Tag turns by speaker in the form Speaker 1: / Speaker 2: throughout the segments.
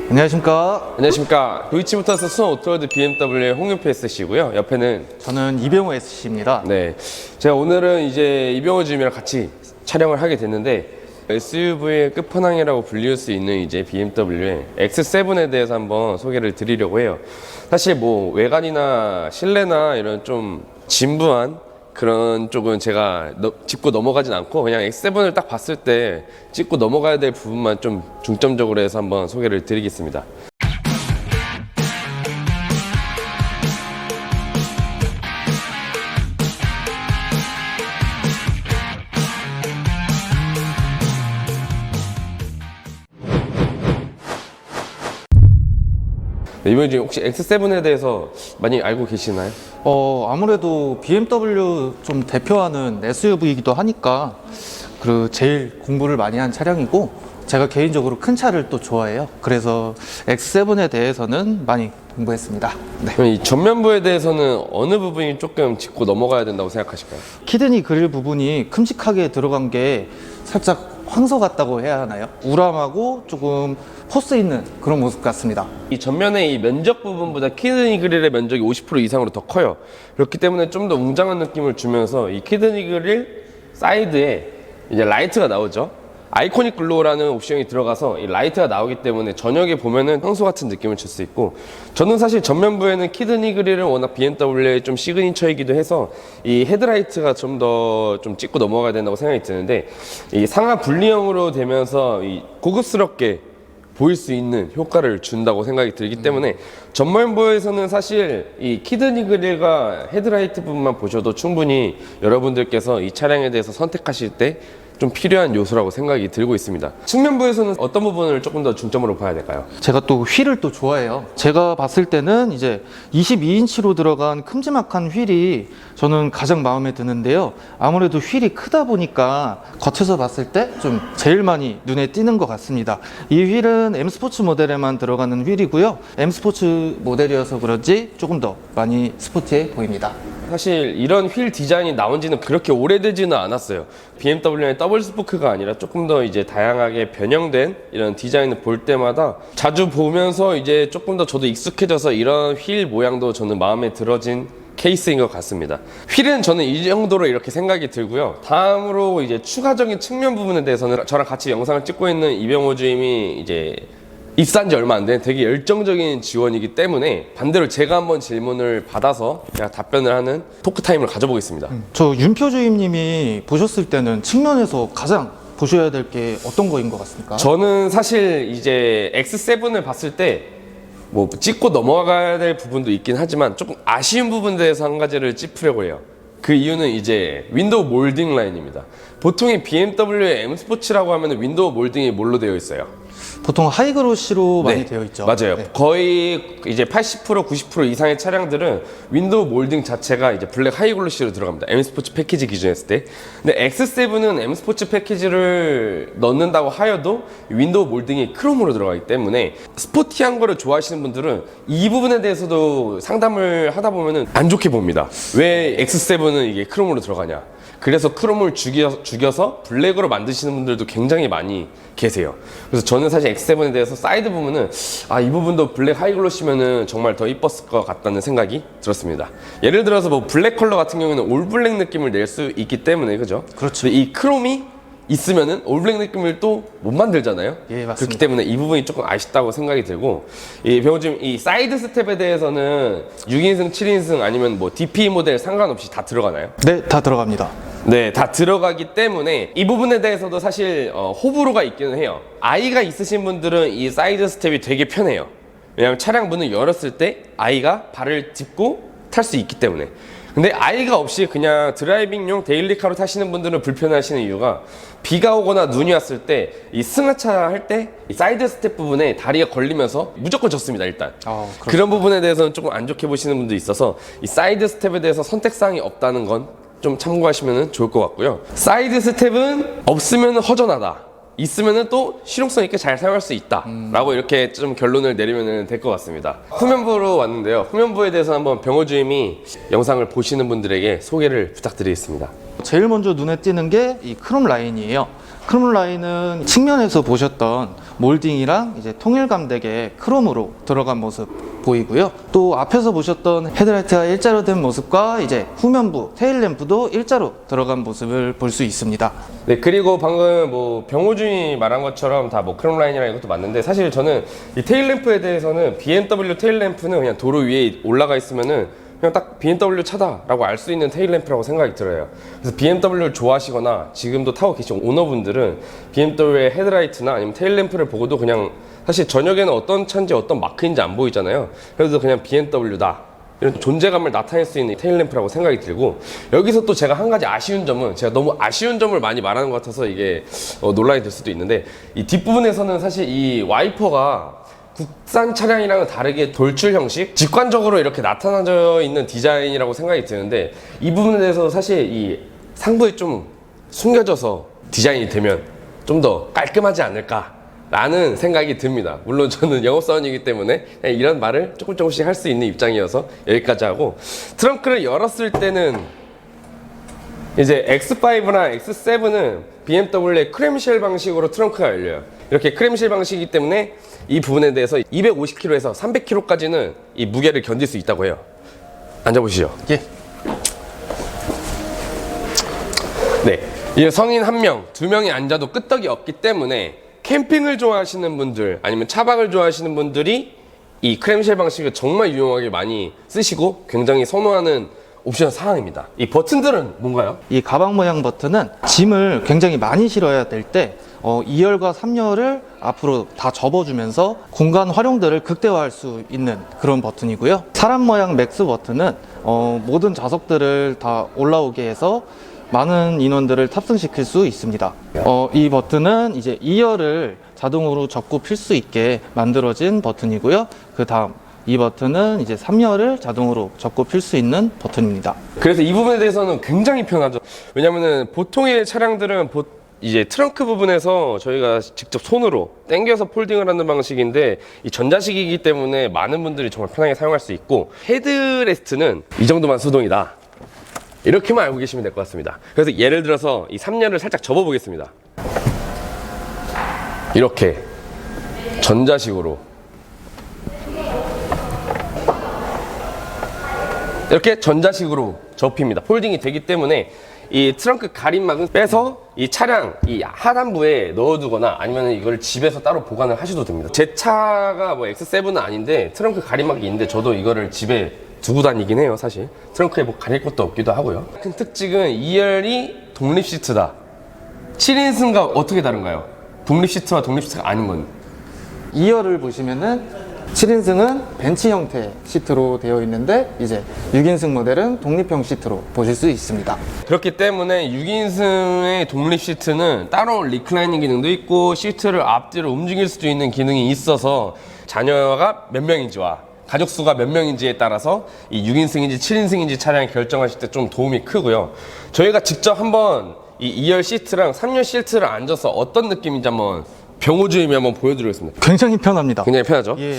Speaker 1: 안녕하십니까.
Speaker 2: 안녕하십니까. 도이치모터스 수원 오토월드 BMW 홍윤표 S씨고요. 옆에는
Speaker 1: 저는 이병호 S씨입니다.
Speaker 2: 네, 제가 오늘은 이제 이병호 주임이랑 같이 촬영을 하게 됐는데 SUV의 끝판왕이라고 불릴 수 있는 이제 BMW의 X7에 대해서 한번 소개를 드리려고 해요. 사실 뭐 외관이나 실내나 이런 좀 진부한 그런 쪽은 제가 짚고 넘어가진 않고 그냥 X7을 딱 봤을 때 짚고 넘어가야 될 부분만 좀 중점적으로 해서 한번 소개를 드리겠습니다. 이번에 지금 혹시 X7에 대해서 많이 알고 계시나요?
Speaker 1: 아무래도 BMW 좀 대표하는 SUV이기도 하니까 제일 공부를 많이 한 차량이고 제가 개인적으로 큰 차를 또 좋아해요. 그래서 X7에 대해서는 많이 공부했습니다. 네.
Speaker 2: 그럼 이 전면부에 대해서는 어느 부분이 조금 짚고 넘어가야 된다고 생각하실까요?
Speaker 1: 키드니 그릴 부분이 큼직하게 들어간 게 살짝 황소 같다고 해야 하나요? 우람하고 조금 포스 있는 그런 모습 같습니다.
Speaker 2: 이 전면의 이 면적 부분보다 키드니 그릴의 면적이 50% 이상으로 더 커요. 그렇기 때문에 좀 더 웅장한 느낌을 주면서 이 키드니 그릴 사이드에 이제 라이트가 나오죠. 아이코닉 글로우라는 옵션이 들어가서 이 라이트가 나오기 때문에 저녁에 보면은 황소 같은 느낌을 줄 수 있고, 저는 사실 전면부에는 키드니 그릴은 워낙 BMW의 좀 시그니처이기도 해서 이 헤드라이트가 좀 더 좀 찍고 넘어가야 된다고 생각이 드는데, 이 상하 분리형으로 되면서 이 고급스럽게 보일 수 있는 효과를 준다고 생각이 들기 때문에 전면부에서는 사실 이 키드니 그릴과 헤드라이트 부분만 보셔도 충분히 여러분들께서 이 차량에 대해서 선택하실 때 좀 필요한 요소라고 생각이 들고 있습니다. 측면부에서는 어떤 부분을 조금 더 중점으로 봐야 될까요?
Speaker 1: 제가 또 휠을 또 좋아해요. 제가 봤을 때는 이제 22인치로 들어간 큼지막한 휠이 저는 가장 마음에 드는데요. 아무래도 휠이 크다 보니까 겉에서 봤을 때 좀 제일 많이 눈에 띄는 것 같습니다. 이 휠은 M 스포츠 모델에만 들어가는 휠이고요. M 스포츠 모델이어서 그런지 조금 더 많이 스포티해 보입니다.
Speaker 2: 사실 이런 휠 디자인이 나온 지는 그렇게 오래되지는 않았어요. BMW의 더블 스포크가 아니라 조금 더 이제 다양하게 변형된 이런 디자인을 볼 때마다 자주 보면서 이제 조금 더 저도 익숙해져서 이런 휠 모양도 저는 마음에 들어진 케이스인 것 같습니다. 휠은 저는 이 정도로 이렇게 생각이 들고요. 다음으로 이제 추가적인 측면 부분에 대해서는 저랑 같이 영상을 찍고 있는 이병호 주임이 이제 입사한 지 얼마 안 된 되게 열정적인 지원이기 때문에 반대로 제가 한번 질문을 받아서 제가 답변을 하는 토크 타임을 가져보겠습니다.
Speaker 1: 저 윤표 주임님이 보셨을 때는 측면에서 가장 보셔야 될 게 어떤 거인 것 같습니까?
Speaker 2: 저는 사실 이제 X7을 봤을 때 뭐 짚고 넘어가야 될 부분도 있긴 하지만 조금 아쉬운 부분에 대해서 한 가지를 짚으려고 해요. 그 이유는 이제 윈도우 몰딩 라인입니다. 보통의 BMW의 M 스포츠라고 하면 윈도우 몰딩이 뭘로 되어 있어요?
Speaker 1: 보통 하이그로시로 많이
Speaker 2: 네,
Speaker 1: 되어 있죠.
Speaker 2: 맞아요.
Speaker 1: 네.
Speaker 2: 거의 이제 80% 90% 이상의 차량들은 윈도우 몰딩 자체가 이제 블랙 하이글로시로 들어갑니다. M 스포츠 패키지 기준에 했을 때. 근데 X7은 M 스포츠 패키지를 넣는다고 하여도 윈도우 몰딩이 크롬으로 들어가기 때문에 스포티한 거를 좋아하시는 분들은 이 부분에 대해서도 상담을 하다 보면은 안 좋게 봅니다. 왜 X7은 이게 크롬으로 들어가냐? 그래서 크롬을 죽여서 블랙으로 만드시는 분들도 굉장히 많이 계세요. 그래서 저는 사실 X7에 대해서 사이드 부분은 이 부분도 블랙 하이글로시면은 정말 더 이뻤을 것 같다는 생각이 들었습니다. 예를 들어서 뭐 블랙 컬러 같은 경우에는 올 블랙 느낌을 낼 수 있기 때문에, 그죠?
Speaker 1: 그렇죠.
Speaker 2: 이 크롬이 있으면은 올 블랙 느낌을 또 못 만들잖아요.
Speaker 1: 예, 맞습니다.
Speaker 2: 그렇기 때문에 이 부분이 조금 아쉽다고 생각이 들고, 이 병호님 이 사이드 스텝에 대해서는 6인승, 7인승 아니면 뭐 DP 모델 상관없이 다 들어가나요?
Speaker 1: 네, 다 들어갑니다.
Speaker 2: 네, 다 들어가기 때문에 이 부분에 대해서도 사실 호불호가 있기는 해요. 아이가 있으신 분들은 이 사이드 스텝이 되게 편해요. 왜냐하면 차량 문을 열었을 때 아이가 발을 짚고 탈 수 있기 때문에. 근데 아이가 없이 그냥 드라이빙용 데일리카로 타시는 분들은 불편하시는 이유가 비가 오거나 눈이 왔을 때 이 승하차 할 때 이 사이드 스텝 부분에 다리가 걸리면서 무조건 젖습니다, 일단. 그런 부분에 대해서는 조금 안 좋게 보시는 분도 있어서 이 사이드 스텝에 대해서 선택사항이 없다는 건 좀 참고하시면 좋을 것 같고요. 사이드 스텝은 없으면 허전하다, 있으면 또 실용성 있게 잘 사용할 수 있다 라고 이렇게 좀 결론을 내리면 될 것 같습니다. 후면부로 왔는데요. 후면부에 대해서 한번 병호 주임이 영상을 보시는 분들에게 소개를 부탁드리겠습니다.
Speaker 1: 제일 먼저 눈에 띄는 게 이 크롬 라인이에요. 크롬 라인은 측면에서 보셨던 몰딩이랑 이제 통일감되게 크롬으로 들어간 모습 보이고요. 또 앞에서 보셨던 헤드라이트가 일자로 된 모습과 이제 후면부 테일램프도 일자로 들어간 모습을 볼 수 있습니다.
Speaker 2: 네, 그리고 방금 뭐 병호준이 말한 것처럼 다 뭐 크롬 라인이랑 이것도 맞는데, 사실 저는 이 테일램프에 대해서는 BMW 테일램프는 그냥 도로 위에 올라가 있으면은 그냥 딱 BMW 차다라고 알 수 있는 테일램프라고 생각이 들어요. 그래서 BMW를 좋아하시거나 지금도 타고 계신 오너분들은 BMW의 헤드라이트나 아니면 테일램프를 보고도 그냥, 사실 저녁에는 어떤 차인지 어떤 마크인지 안 보이잖아요. 그래서 그냥 BMW다, 이런 존재감을 나타낼 수 있는 테일램프라고 생각이 들고, 여기서 또 제가 한 가지 아쉬운 점은, 제가 너무 아쉬운 점을 많이 말하는 것 같아서 이게 논란이 될 수도 있는데, 이 뒷부분에서는 사실 이 와이퍼가 국산 차량이랑은 다르게 돌출 형식, 직관적으로 이렇게 나타나져 있는 디자인이라고 생각이 드는데, 이 부분에 대해서 사실 이 상부에 좀 숨겨져서 디자인이 되면 좀 더 깔끔하지 않을까 라는 생각이 듭니다. 물론 저는 영업사원이기 때문에 그냥 이런 말을 조금씩 할 수 있는 입장이어서 여기까지 하고, 트렁크를 열었을 때는 이제 X5나 X7은 BMW의 크램쉘 방식으로 트렁크가 열려요. 이렇게 크램쉘 방식이기 때문에 이 부분에 대해서 250kg에서 300kg까지는 이 무게를 견딜 수 있다고 해요. 앉아보시죠.
Speaker 1: 예.
Speaker 2: 네, 이 성인 1명, 2명이 앉아도 끄떡이 없기 때문에 캠핑을 좋아하시는 분들, 아니면 차박을 좋아하시는 분들이 이 크램쉘 방식을 정말 유용하게 많이 쓰시고 굉장히 선호하는 옵션 사항입니다. 이 버튼들은 뭔가요?
Speaker 1: 이 가방 모양 버튼은 짐을 굉장히 많이 실어야 될 때 2열과 3열을 앞으로 다 접어주면서 공간 활용도를 극대화할 수 있는 그런 버튼이고요. 사람 모양 맥스 버튼은 모든 좌석들을 다 올라오게 해서 많은 인원들을 탑승시킬 수 있습니다. 이 버튼은 이제 2열을 자동으로 접고 필 수 있게 만들어진 버튼이고요. 그 다음 이 버튼은 이제 3열을 자동으로 접고 필 수 있는 버튼입니다.
Speaker 2: 그래서 이 부분에 대해서는 굉장히 편하죠. 왜냐면은 보통의 차량들은 이제 트렁크 부분에서 저희가 직접 손으로 당겨서 폴딩을 하는 방식인데, 이 전자식이기 때문에 많은 분들이 정말 편하게 사용할 수 있고, 헤드레스트는 이 정도만 수동이다, 이렇게만 알고 계시면 될 것 같습니다. 그래서 예를 들어서 이 3열을 살짝 접어 보겠습니다. 이렇게 전자식으로 이렇게 전자식으로 접힙니다. 폴딩이 되기 때문에 이 트렁크 가림막은 빼서 이 차량 이 하단부에 넣어두거나 아니면 이걸 집에서 따로 보관을 하셔도 됩니다. 제 차가 뭐 X7은 아닌데 트렁크 가림막이 있는데 저도 이거를 집에 두고 다니긴 해요. 사실 트렁크에 뭐 가릴 것도 없기도 하고요. 큰 특징은 2열이 독립 시트다. 7인승과 어떻게 다른가요? 독립 시트와 독립 시트가 아닌 건.
Speaker 1: 2열을 보시면은 7인승은 벤치 형태 시트로 되어 있는데 이제 6인승 모델은 독립형 시트로 보실 수 있습니다.
Speaker 2: 그렇기 때문에 6인승의 독립 시트는 따로 리클라이닝 기능도 있고, 시트를 앞뒤로 움직일 수도 있는 기능이 있어서 자녀가 몇 명인지와 가족 수가 몇 명인지에 따라서 이 6인승인지 7인승인지 차량을 결정하실 때 좀 도움이 크고요. 저희가 직접 한번 이 2열 시트랑 3열 시트를 앉아서 어떤 느낌인지 한번 병호주임이 한번 보여드리겠습니다.
Speaker 1: 굉장히 편합니다.
Speaker 2: 굉장히 편하죠?
Speaker 1: 예.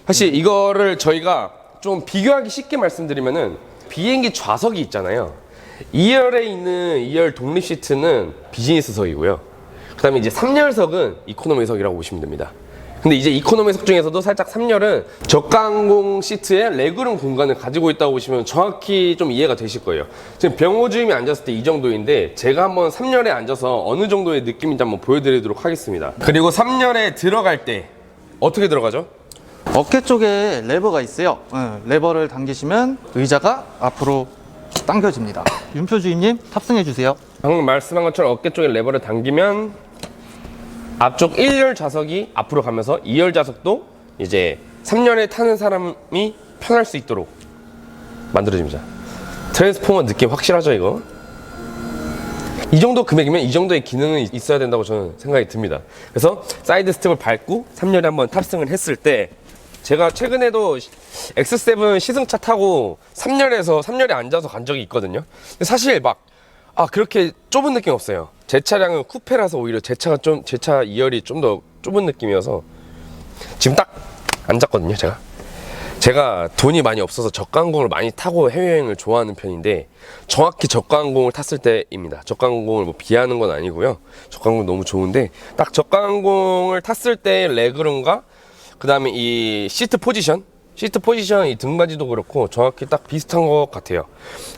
Speaker 2: 사실 이거를 저희가 좀 비교하기 쉽게 말씀드리면은, 비행기 좌석이 있잖아요. 2열에 있는 2열 독립 시트는 비즈니스석이고요. 그 다음에 이제 3열석은 이코노미석이라고 보시면 됩니다. 근데 이제 이코노미석 중에서도 살짝 3열은 저가항공 시트에 레그룸 공간을 가지고 있다고 보시면 정확히 좀 이해가 되실 거예요. 지금 병호주임이 앉았을 때 이 정도인데, 제가 한번 3열에 앉아서 어느 정도의 느낌인지 한번 보여드리도록 하겠습니다. 그리고 3열에 들어갈 때 어떻게 들어가죠?
Speaker 1: 어깨 쪽에 레버가 있어요. 레버를 당기시면 의자가 앞으로 당겨집니다. 윤표 주임님 탑승해 주세요.
Speaker 2: 방금 말씀한 것처럼 어깨 쪽에 레버를 당기면 앞쪽 1열 좌석이 앞으로 가면서 2열 좌석도 이제 3열에 타는 사람이 편할 수 있도록 만들어집니다. 트랜스포머 느낌 확실하죠, 이거? 이 정도 금액이면 이 정도의 기능은 있어야 된다고 저는 생각이 듭니다. 그래서 사이드 스텝을 밟고 3열에 한번 탑승을 했을 때, 제가 최근에도 X7 시승차 타고 3열에 앉아서 간 적이 있거든요. 근데 사실 그렇게 좁은 느낌 없어요. 제 차량은 쿠페라서 오히려 제 차 2열이 좀 더 좁은 느낌이어서 지금 딱 앉았거든요. 제가 제가 돈이 많이 없어서 저가항공을 많이 타고 해외여행을 좋아하는 편인데 정확히 저가항공을 탔을 때입니다. 저가항공을 뭐 비하하는 건 아니고요. 저가항공 너무 좋은데 딱 저가항공을 탔을 때 레그룸과 그 다음에 이 시트 포지션 이 등받이도 그렇고 정확히 딱 비슷한 것 같아요.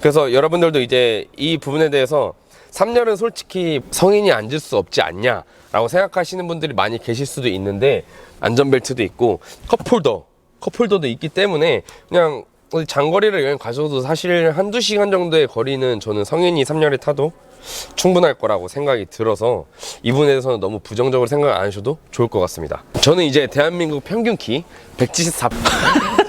Speaker 2: 그래서 여러분들도 이제 이 부분에 대해서 3열은 솔직히 성인이 앉을 수 없지 않냐 라고 생각하시는 분들이 많이 계실 수도 있는데 안전벨트도 있고 컵홀더도 있기 때문에 그냥 어디 장거리를 여행 가셔도 사실 한두 시간 정도의 거리는 저는 성인이 3열에 타도 충분할 거라고 생각이 들어서 이 부분에 대해서는 너무 부정적으로 생각 안 하셔도 좋을 것 같습니다. 저는 이제 대한민국 평균 키 174.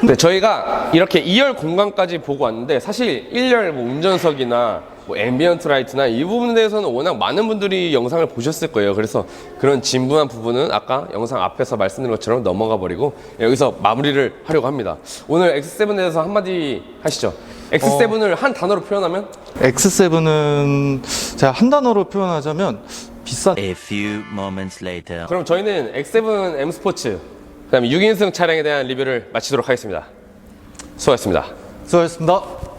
Speaker 2: 네, 저희가 이렇게 2열 공간까지 보고 왔는데 사실 1열 뭐 운전석이나 뭐 앰비언트 라이트나 이 부분에 대해서는 워낙 많은 분들이 영상을 보셨을 거예요. 그래서 그런 진부한 부분은 아까 영상 앞에서 말씀드린 것처럼 넘어가 버리고 여기서 마무리를 하려고 합니다. 오늘 X7에 대해서 한마디 하시죠. X7을 한 단어로 표현하면?
Speaker 1: X7은 제가 한 단어로 표현하자면 비싼.
Speaker 3: A few moments later.
Speaker 2: 그럼 저희는 X7 M 스포츠 그다음에 6인승 차량에 대한 리뷰를 마치도록 하겠습니다. 수고하셨습니다.
Speaker 1: 수고하셨습니다.